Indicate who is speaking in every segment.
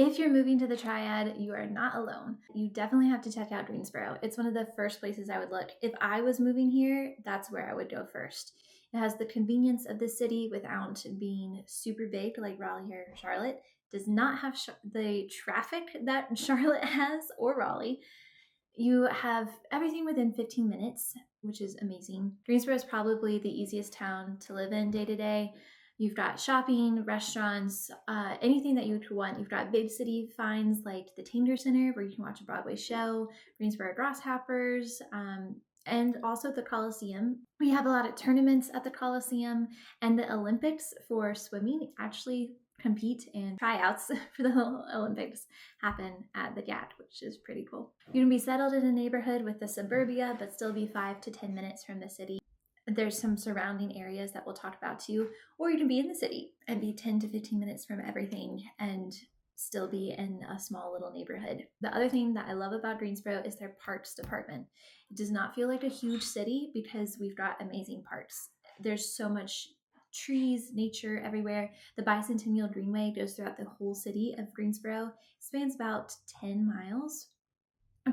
Speaker 1: If you're moving to the Triad, you are not alone. You definitely have to check out Greensboro. It's one of the first places I would look. If I was moving here, that's where I would go first. It has the convenience of the city without being super big like Raleigh or Charlotte. Does not have the traffic that Charlotte has or Raleigh. You have everything within 15 minutes, which is amazing. Greensboro is probably the easiest town to live in day to day. You've got shopping, restaurants, anything that you could want. You've got big city finds like the Tanger Center, where you can watch a Broadway show, Greensboro Grasshoppers, and also the Coliseum. We have a lot of tournaments at the Coliseum, and the Olympics for swimming actually compete and tryouts for the Olympics happen at the GAT, which is pretty cool. You can be settled in a neighborhood with the suburbia, but still be 5 to 10 minutes from the city. There's some surrounding areas that we'll talk about too, or you can be in the city and be 10 to 15 minutes from everything and still be in a small little neighborhood. The other thing that I love about Greensboro is their parks department. It does not feel like a huge city because we've got amazing parks. There's so much trees, nature everywhere. The Bicentennial Greenway goes throughout the whole city of Greensboro, spans about 10 miles,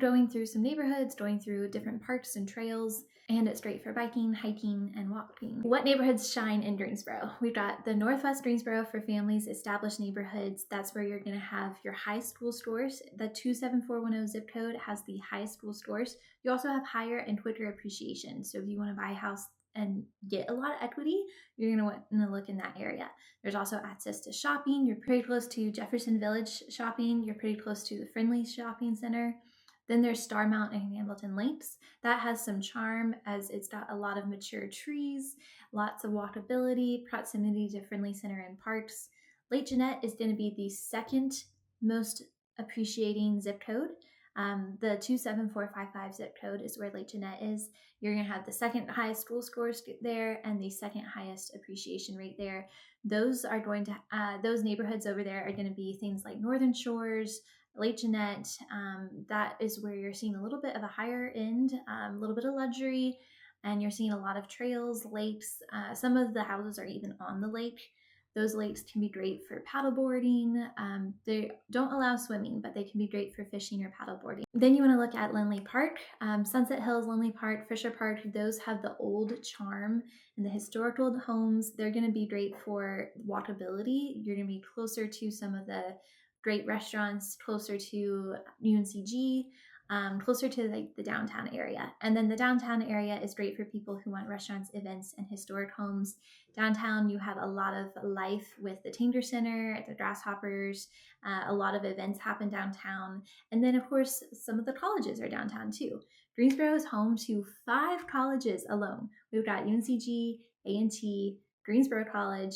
Speaker 1: going through some neighborhoods, going through different parks and trails, and it's great for biking, hiking, and walking. What neighborhoods shine in Greensboro? We've got the Northwest Greensboro for families, established neighborhoods. That's where you're going to have your high school stores. The 27410 zip code has the high school stores. You also have higher and quicker appreciation. So if you want to buy a house and get a lot of equity, you're going to want to look in that area. There's also access to shopping. You're pretty close to Jefferson Village shopping. You're pretty close to the Friendly Shopping Center. Then there's Starmount and Hamilton Lakes. That has some charm as it's got a lot of mature trees, lots of walkability, proximity to Friendly Center and parks. Lake Jeanette is going to be the second most appreciating zip code. The 27455 zip code is where Lake Jeanette is. You're going to have the second highest school scores there and the second highest appreciation rate there. Those are going to, those neighborhoods over there are going to be things like Northern Shores, Lake Jeanette. That is where you're seeing a little bit of a higher end, a little bit of luxury, and you're seeing a lot of trails, lakes. Some of the houses are even on the lake. Those lakes can be great for paddleboarding. They don't allow swimming, but they can be great for fishing or paddleboarding. Then you want to look at Lindley Park, Sunset Hills, Lindley Park, Fisher Park. Those have the old charm and the historical homes. They're going to be great for walkability. You're going to be closer to some of the great restaurants, closer to UNCG, closer to like the downtown area. And then the downtown area is great for people who want restaurants, events, and historic homes. Downtown, you have a lot of life with the Tanger Center, the Grasshoppers. A lot of events happen downtown. And then, of course, some of the colleges are downtown too. Greensboro is home to 5 colleges alone. We've got UNCG, A&T, Greensboro College,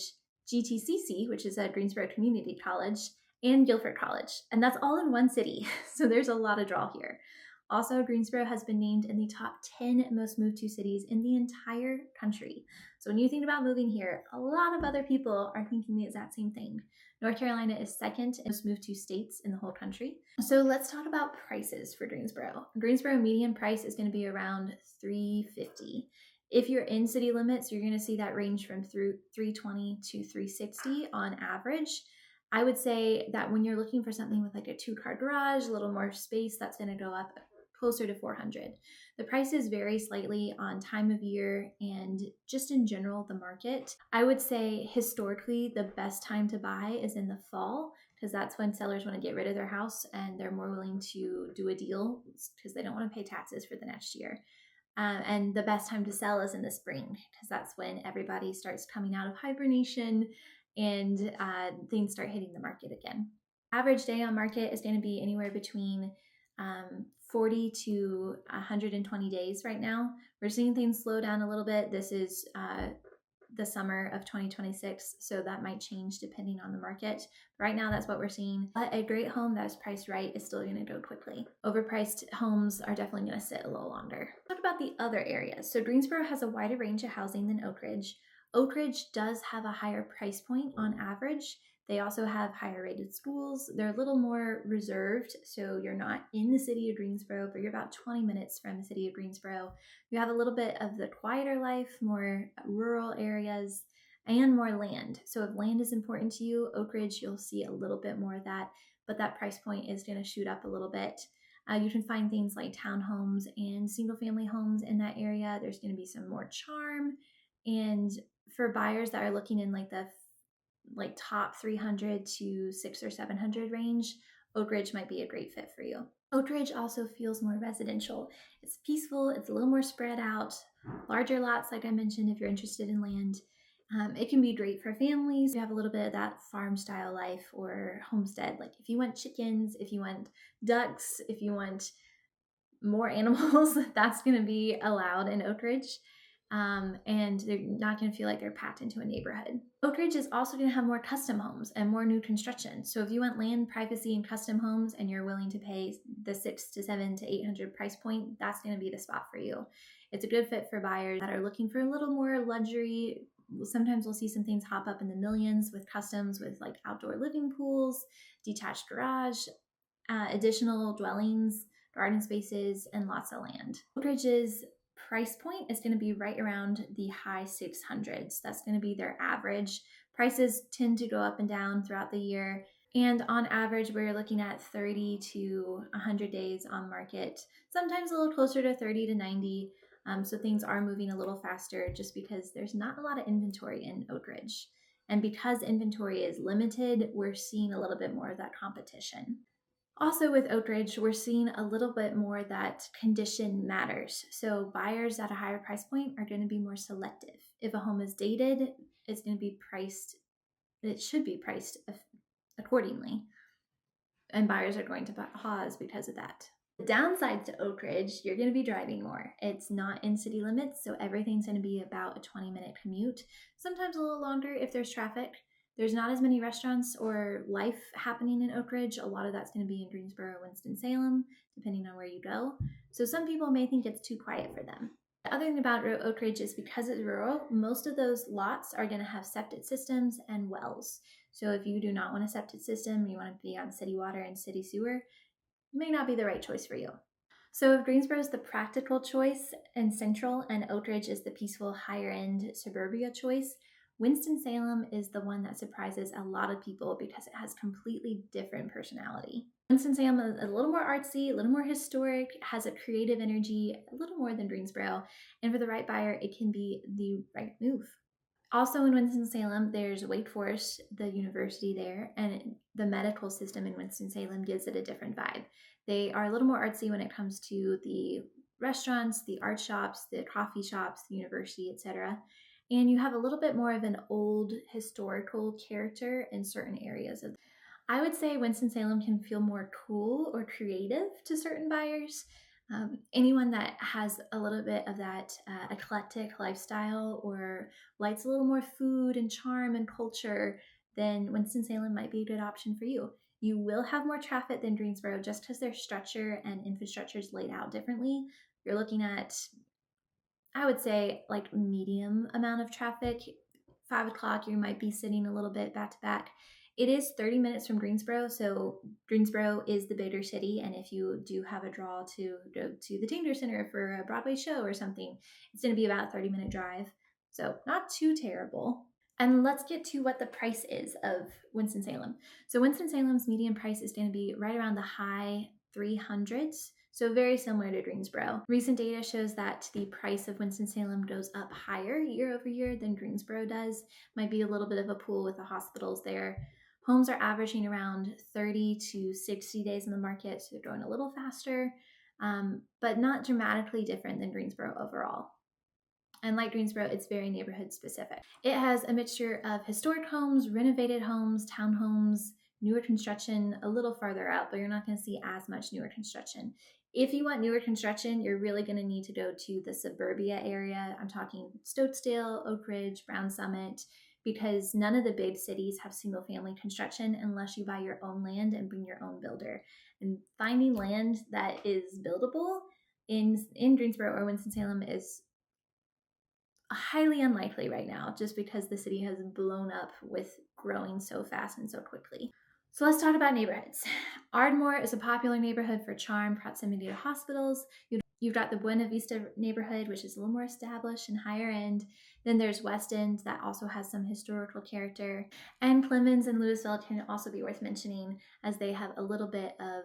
Speaker 1: GTCC, which is a Greensboro Community College, and Guilford College. And that's all in one city. So there's a lot of draw here. Also, Greensboro has been named in the top 10 most moved to cities in the entire country. So when you think about moving here, a lot of other people are thinking the exact same thing. North Carolina is second in most moved to states in the whole country. So let's talk about prices for Greensboro. Greensboro median price is going to be around $350. If you're in city limits, you're going to see that range from $320 to $360 on average. I would say that when you're looking for something with like a 2-car garage, a little more space, that's going to go up closer to $400. The prices vary slightly on time of year and just in general, the market. I would say historically, the best time to buy is in the fall because that's when sellers want to get rid of their house and they're more willing to do a deal because they don't want to pay taxes for the next year. And the best time to sell is in the spring because that's when everybody starts coming out of hibernation and things start hitting the market again. Average day on market is going to be anywhere between 40 to 120 days right now. We're seeing things slow down a little bit. This is the summer of 2026, so that might change depending on the market. Right now, that's what we're seeing. But a great home that is priced right is still going to go quickly. Overpriced homes are definitely going to sit a little longer. Talk about the other areas. So Greensboro has a wider range of housing than Oak Ridge. Oak Ridge does have a higher price point on average. They also have higher rated schools. They're a little more reserved, so you're not in the city of Greensboro, but you're about 20 minutes from the city of Greensboro. You have a little bit of the quieter life, more rural areas, and more land. So if land is important to you, Oak Ridge, you'll see a little bit more of that. but that price point is going to shoot up a little bit. You can find things like townhomes and single family homes in that area. There's going to be some more charm. And for buyers that are looking in like the top 300 to 6 or 700 range, Oak Ridge might be a great fit for you. Oak Ridge also feels more residential. It's peaceful, it's a little more spread out, larger lots, like I mentioned, if you're interested in land. It can be great for families. You have a little bit of that farm style life or homestead. Like if you want chickens, if you want ducks, if you want more animals, that's going to be allowed in Oak Ridge. And they're not going to feel like they're packed into a neighborhood. Oak Ridge is also going to have more custom homes and more new construction. So if you want land, privacy, and custom homes, and you're willing to pay the 6 to 7 to 800 price point, that's going to be the spot for you. It's a good fit for buyers that are looking for a little more luxury. Sometimes we'll see some things hop up in the millions with customs with like outdoor living pools, detached garage, additional dwellings, garden spaces, and lots of land. Oak Ridge's price point is going to be right around the high 600s. That's going to be their average. Prices tend to go up and down throughout the year. And on average, we're looking at 30 to 100 days on market, sometimes a little closer to 30 to 90. So things are moving a little faster just because there's not a lot of inventory in Oak Ridge. And because inventory is limited, we're seeing a little bit more of that competition. Also with Oak Ridge, we're seeing a little bit more that condition matters. So buyers at a higher price point are going to be more selective. If a home is dated, it's going to be priced, it should be priced accordingly. And buyers are going to pause because of that. The downside to Oak Ridge, you're going to be driving more. It's not in city limits, so everything's going to be about a 20-minute commute, sometimes a little longer if there's traffic. There's not as many restaurants or life happening in Oak Ridge. A lot of that's going to be in Greensboro, Winston-Salem, depending on where you go. So some people may think it's too quiet for them. The other thing about Oak Ridge is because it's rural, most of those lots are going to have septic systems and wells. So if you do not want a septic system, you want to be on city water and city sewer, may not be the right choice for you. So if Greensboro is the practical choice and central, and Oak Ridge is the peaceful higher end suburbia choice, Winston-Salem is the one that surprises a lot of people because it has completely different personality. Winston-Salem is a little more artsy, a little more historic, has a creative energy, a little more than Greensboro, and for the right buyer, it can be the right move. Also in Winston-Salem, there's Wake Forest, the university there, and the medical system in Winston-Salem gives it a different vibe. They are a little more artsy when it comes to the restaurants, the art shops, the coffee shops, the university, etc. And you have a little bit more of an old historical character in certain areas of. I would say Winston-Salem can feel more cool or creative to certain buyers. Anyone that has a little bit of that eclectic lifestyle or likes a little more food and charm and culture, then Winston-Salem might be a good option for you. You will have more traffic than Greensboro just because their structure and infrastructure is laid out differently. You're looking at, I would say, like medium amount of traffic. 5 o'clock, you might be sitting a little bit back to back. It is 30 minutes from Greensboro, so Greensboro is the bigger city, and if you do have a draw to go to the Tanger Center for a Broadway show or something, it's going to be about a 30-minute drive, so not too terrible. And let's get to what the price is of Winston-Salem. So Winston-Salem's median price is going to be right around the high 300s, so very similar to Greensboro. Recent data shows that the price of Winston-Salem goes up higher year over year than Greensboro does. Might be a little bit of a pool with the hospitals there. Homes are averaging around 30 to 60 days in the market, so they're going a little faster, but not dramatically different than Greensboro overall. And like Greensboro, it's very neighborhood specific. It has a mixture of historic homes, renovated homes, townhomes, newer construction a little farther out, but you're not going to see as much newer construction. If you want newer construction, you're really going to need to go to the suburbia area. I'm talking Stokesdale, Oak Ridge, Brown Summit, because none of the big cities have single family construction unless you buy your own land and bring your own builder. And finding land that is buildable in Greensboro or Winston-Salem is highly unlikely right now, just because the city has blown up with growing so fast and so quickly. So let's talk about neighborhoods. Ardmore is a popular neighborhood for charm, proximity to hospitals. You've got the Buena Vista neighborhood, which is a little more established and higher end. Then there's West End that also has some historical character. And Clemens and Louisville can also be worth mentioning as they have a little bit of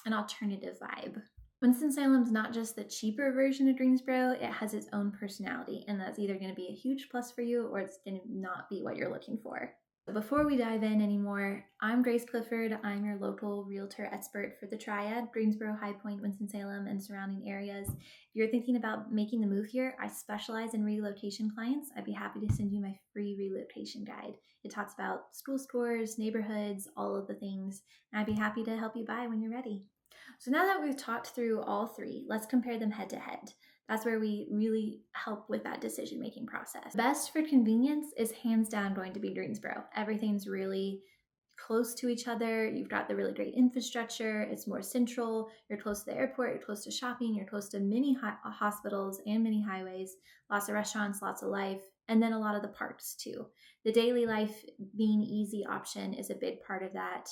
Speaker 1: an alternative vibe. Winston-Salem's not just the cheaper version of Greensboro, it has its own personality, and that's either going to be a huge plus for you or it's going to not be what you're looking for. Before we dive in anymore, I'm Grace Clifford. I'm your local realtor expert for the Triad, Greensboro, High Point, Winston-Salem, and surrounding areas. If you're thinking about making the move here, I specialize in relocation clients. I'd be happy to send you my free relocation guide. It talks about school scores, neighborhoods, all of the things, and I'd be happy to help you buy when you're ready. So now that we've talked through all three, let's compare them head to head. That's where we really help with that decision-making process. Best for convenience is hands down going to be Greensboro. Everything's really close to each other. You've got the really great infrastructure. It's more central. You're close to the airport. You're close to shopping. You're close to many hospitals and many highways. Lots of restaurants, lots of life, and then a lot of the parks too. The daily life being easy option is a big part of that.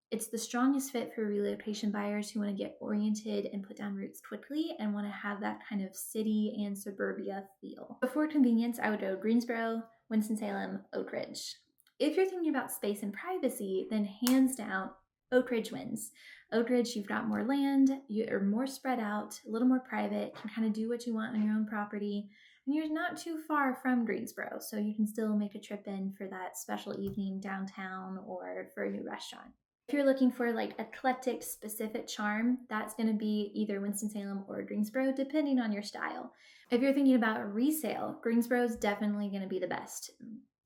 Speaker 1: It's the strongest fit for relocation buyers who want to get oriented and put down roots quickly and want to have that kind of city and suburbia feel. Before convenience, I would go Greensboro, Winston-Salem, Oak Ridge. If you're thinking about space and privacy, then hands down, Oak Ridge wins. Oak Ridge, you've got more land, you're more spread out, a little more private, can kind of do what you want on your own property, and you're not too far from Greensboro, so you can still make a trip in for that special evening downtown or for a new restaurant. If you're looking for like eclectic specific charm, that's going to be either Winston-Salem or Greensboro, depending on your style. If you're thinking about resale, Greensboro is definitely going to be the best.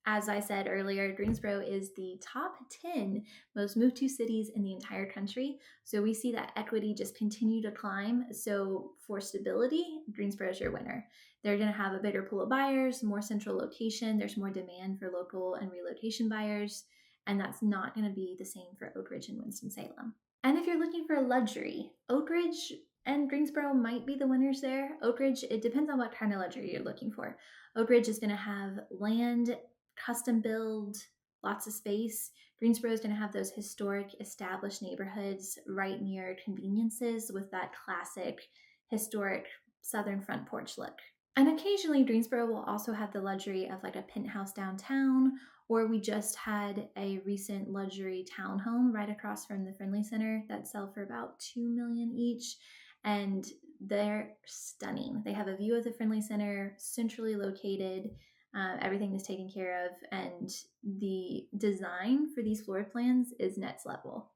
Speaker 1: As I said earlier, Greensboro is the top 10 most moved to cities in the entire country. So we see that equity just continue to climb. So for stability, Greensboro is your winner. They're going to have a bigger pool of buyers, more central location. There's more demand for local and relocation buyers. And that's not going to be the same for Oak Ridge and Winston-Salem. And if you're looking for luxury, Oak Ridge and Greensboro might be the winners there. Oak Ridge, it depends on what kind of luxury you're looking for. Oak Ridge is going to have land, custom build, lots of space. Greensboro is going to have those historic established neighborhoods right near conveniences with that classic historic southern front porch look. And occasionally Greensboro will also have the luxury of like a penthouse downtown, or we just had a recent luxury townhome right across from the Friendly Center that sell for about $2 million each. And they're stunning. They have a view of the Friendly Center, centrally located. Everything is taken care of, and the design for these floor plans is next level.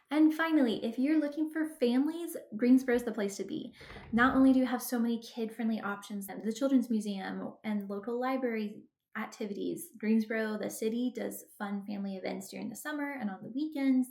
Speaker 1: And finally, if you're looking for families, Greensboro is the place to be. Not only do you have so many kid-friendly options, the Children's Museum and local library activities, Greensboro, the city, does fun family events during the summer and on the weekends.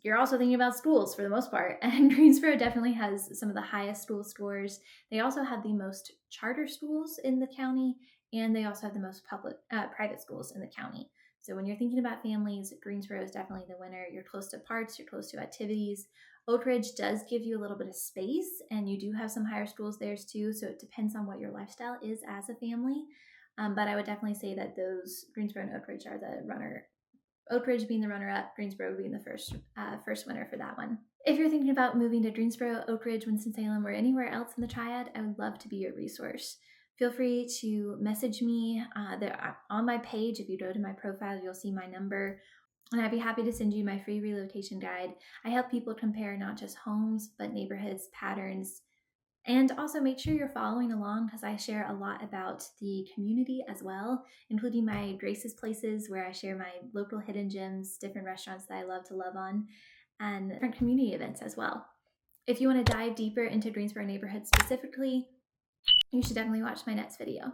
Speaker 1: You're also thinking about schools for the most part, and Greensboro definitely has some of the highest school scores. They also have the most charter schools in the county, and they also have the most private schools in the county. So when you're thinking about families, Greensboro is definitely the winner. You're close to parks, you're close to activities. Oak Ridge does give you a little bit of space, and you do have some higher schools there too, so it depends on what your lifestyle is as a family. But I would definitely say that those Greensboro and Oak Ridge are the runner. Oak Ridge being the runner-up, Greensboro being the first winner for that one. If you're thinking about moving to Greensboro, Oak Ridge, Winston-Salem, or anywhere else in the Triad, I would love to be your resource. Feel free to message me on my page. If you go to my profile, you'll see my number, and I'd be happy to send you my free relocation guide. I help people compare not just homes, but neighborhoods, patterns, and also make sure you're following along because I share a lot about the community as well, including my Grace's Places where I share my local hidden gems, different restaurants that I love to love on, and different community events as well. If you want to dive deeper into Greensboro neighborhoods specifically, you should definitely watch my next video.